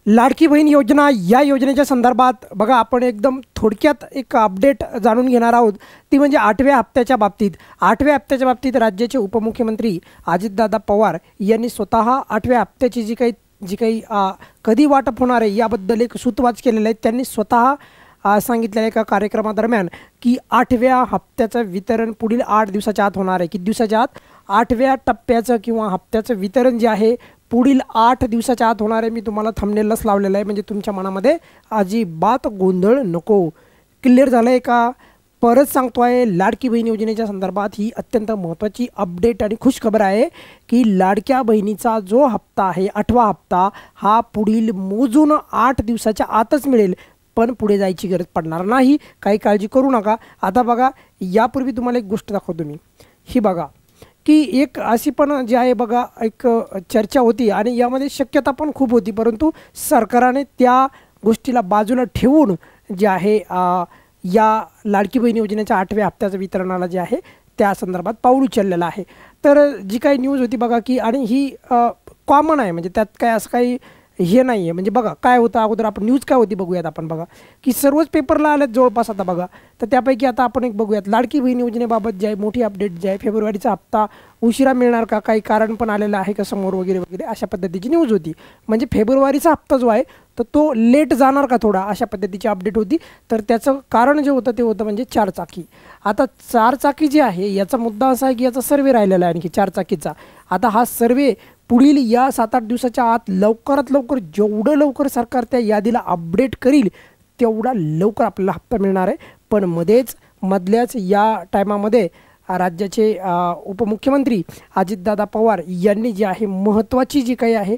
लाडकी बहीण योजना या योजनेच्या संदर्भात बघा आपण एकदम थोडक्यात एक अपडेट जाणून घेणार आहोत। ती म्हणजे 8व्या हप्त्याच्या बाबतीत। 8व्या हप्त्याच्या बाबतीत राज्याचे उपमुख्यमंत्री अजितदादा पवार यांनी स्वतः 8व्या हप्त्याची जी काही कधी वाटप होणार आहे याबद्दल एक सूतवाच केलेला आहे। त्यांनी स्वतः सांगितलेल्या एका कार्यक्रमादरम्यान की 8व्या हप्त्याचं वितरण पुढील 8 दिवसाच्या आत होणार आहे। किती दिवसाच्या आत? 8व्या टप्प्याचं किंवा हप्त्याचं वितरण जे आहे पुढील 8 दिवसाच्या आत होणार आहे। मी तुम्हाला थंबनेलच लावलेलं आहे म्हणजे तुमच्या मनामध्ये अजिबात गोंधळ नको। क्लिअर झालं आहे का? परत सांगतो आहे, लाडकी बहीण योजनेच्या संदर्भात ही अत्यंत महत्त्वाची अपडेट आणि खुशखबर आहे की लाडक्या बहिणीचा जो हप्ता आहे 8वा हप्ता हा पुढील मोजून 8 दिवसाच्या आतच मिळेल, पण पुढे जायची गरज पडणार नाही। काही काळजी करू नका। आता बघा, यापूर्वी तुम्हाला एक गोष्ट दाखवतो मी। ही बघा की एक अशी पण जी आहे बघा एक चर्चा होती आणि यामध्ये शक्यता पण खूप होती, परंतु सरकारने त्या गोष्टीला बाजूला ठेवून जे आहे या लाडकी बहीण योजनेच्या 8व्या हप्त्याच्या वितरणाला जे आहे त्या संदर्भात पाऊल उचललेलं आहे। तर जी काही न्यूज होती बघा की आणि ही कॉमन आहे, म्हणजे त्यात काय असं काही हे नाही आहे। म्हणजे बघा काय होतं अगोदर आपण न्यूज काय होती बघूयात आपण। बघा की सर्वच पेपरला आल्यात जवळपास आता बघा, तर त्यापैकी आता आपण एक बघूयात लाडकी बहीण योजनेबाबत जे आहे मोठी अपडेट जे आहे फेब्रुवारीचा हप्ता उशिरा मिळणार का, काही कारण पण आलेलं आहे का समोर वगैरे वगैरे अशा पद्धतीची न्यूज होती। म्हणजे फेब्रुवारीचा हप्ता जो आहे तर तो लेट जाणार का थोडा, अशा पद्धतीची अपडेट होती। तर त्याचं कारण जे होतं ते होतं म्हणजे 4 चाकी। आता 4 चाकी जी आहे याचा मुद्दा असा आहे की याचा सर्वे राहिलेला आहे आणखी 4 चाकीचा। आता हा सर्वे पुढील या 7-8 दिवसाच्या आत लवकरात लवकर जेवढं लवकर सरकार त्या यादीला अपडेट करील तेवढा लवकर आपल्याला हप्ता मिळणार आहे। पण मधल्याच या टायमामध्ये राज्याचे उपमुख्यमंत्री अजितदादा पवार यांनी जी आहे महत्त्वाची जी काही आहे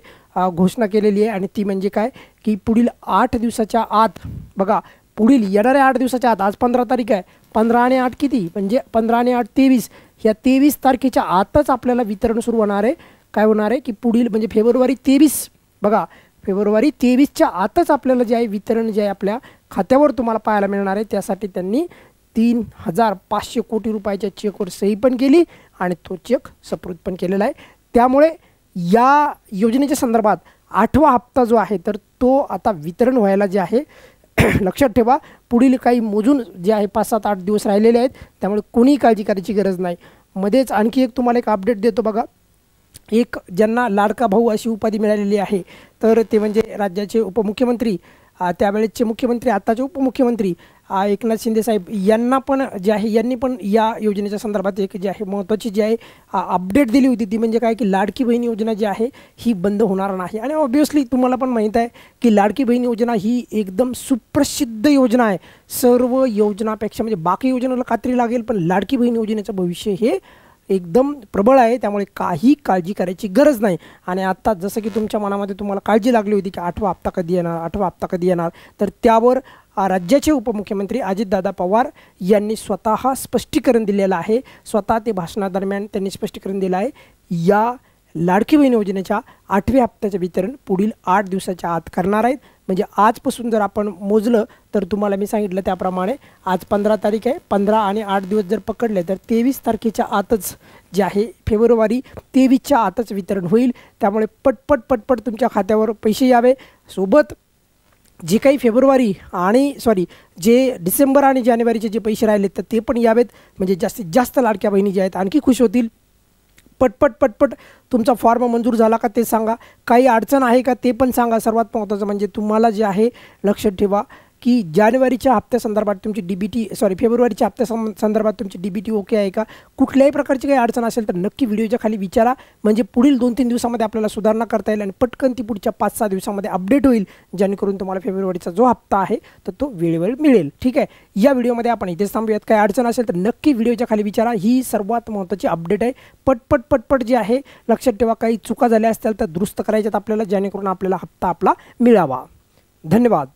घोषणा केलेली आहे आणि ती म्हणजे काय की पुढील 8 दिवसाच्या आत बघा, पुढील येणाऱ्या 8 दिवसाच्या आत, आज 15 तारीख आहे, 15 आणि 8 किती म्हणजे 15 आणि 8 23, या 23 तारखेच्या आतच आपल्याला वितरण सुरू होणार आहे। काय होणार आहे की पुढील म्हणजे फेब्रुवारी 23 बघा, फेब्रुवारी 23च्या आतच आपल्याला जे आहे वितरण जे आहे आपल्या खात्यावर तुम्हाला पाहायला मिळणार आहे। त्यासाठी त्यांनी 3,500 कोटी रुपयाच्या चेकवर सही पण केली आणि तो चेक सप्रूत पण केलेला आहे। त्यामुळे या योजनेच्या संदर्भात 8वा हप्ता जो आहे तर तो आता वितरण व्हायला जे आहे लक्षात ठेवा पुढील काही मोजून जे आहे 5-7-8 दिवस राहिलेले आहेत, त्यामुळे कोणी काळजी करायची गरज नाही। मध्येच आणखी एक तुम्हाला एक अपडेट देतो बघा, एक ज्यांना लाडका भाऊ अशी उपाधी मिळालेली आहे तर ते म्हणजे राज्याचे उपमुख्यमंत्री, त्यावेळेचे मुख्यमंत्री आताचे उपमुख्यमंत्री एकनाथ शिंदे साहेब यांना पण जे आहे यांनी पण या योजनेच्या संदर्भात एक जे आहे महत्त्वाची जी आहे अपडेट दिली होती। ती म्हणजे काय की लाडकी बहीण योजना जी आहे ही बंद होणार नाही। आणि ऑब्वियसली तुम्हाला पण माहीत आहे की लाडकी बहीण योजना ही एकदम सुप्रसिद्ध योजना आहे। सर्व योजनापेक्षा म्हणजे बाकी योजनेला कात्री लागेल, पण लाडकी बहीण योजनेचं भविष्य हे एकदम प्रबळ आहे, त्यामुळे काही काळजी करायची गरज नाही। आणि आता जसं की तुमच्या मनामध्ये तुम्हाला काळजी लागली होती की 8वा हप्ता कधी येणार, 8वा हप्ता कधी येणार, तर त्यावर राज्याचे उपमुख्यमंत्री अजितदादा पवार यांनी स्वतः स्पष्टीकरण दिलेलं आहे। स्वतः ते भाषणादरम्यान त्यांनी स्पष्टीकरण दिलं आहे, या लाडकी बहीण योजनेच्या 8व्या हप्त्याचे वितरण पुढील 8 दिवसाच्या आत करणार आहेत। म्हणजे आजपासून जर आपण मोजलं तर तुम्हाला मी सांगितलं त्याप्रमाणे आज 15 तारीख आहे, 15 आणि 8 दिवस जर पकडले तर 23 तारखेच्या आतच जे आहे फेब्रुवारी 23च्या आतच वितरण होईल। त्यामुळे पटपट तुमच्या खात्यावर पैसे यावे, सोबत जे काही फेब्रुवारी आणि जे डिसेंबर आणि जानेवारीचे जे पैसे राहिले तर ते पण यावेत, म्हणजे जास्तीत जास्त लाडक्या बहिणी जे आहेत आणखी खुश होतील। पटपट तुमचा फॉर्म मंजूर झाला का ते सांगा, काही अडचण आहे का ते पण सांगा। सर्वात महत्त्वाचं म्हणजे तुम्हाला जे आहे लक्षात ठेवा की जानेवारीच्या हप्त्यासंदर्भात तुमची फेब्रुवारीच्या हप्त्यासंदर्भात तुमची DBT ओके आहे का, कुठल्याही प्रकारची काही अडचण असेल तर नक्की व्हिडिओच्या खाली विचारा, म्हणजे पुढील 2-3 दिवसामध्ये आपल्याला सुधारणा करता येईल आणि पटकन ती पुढच्या 5-6 दिवसामध्ये अपडेट होईल, जेणेकरून तुम्हाला फेब्रुवारीचा जो हप्ता आहे तर तो वेळेवर मिळेल। ठीक आहे, या व्हिडिओमध्ये आपण इथेच थांबूयात। काही अडचण असेल तर नक्की व्हिडिओच्या खाली विचारा, ही सर्वात महत्त्वाची अपडेट आहे। पटपट जे आहे लक्षात ठेवा, काही चुका झाल्या असतील तर दुरुस्त करायच्यात आपल्याला, जेणेकरून आपल्याला हप्ता आपला मिळावा। धन्यवाद।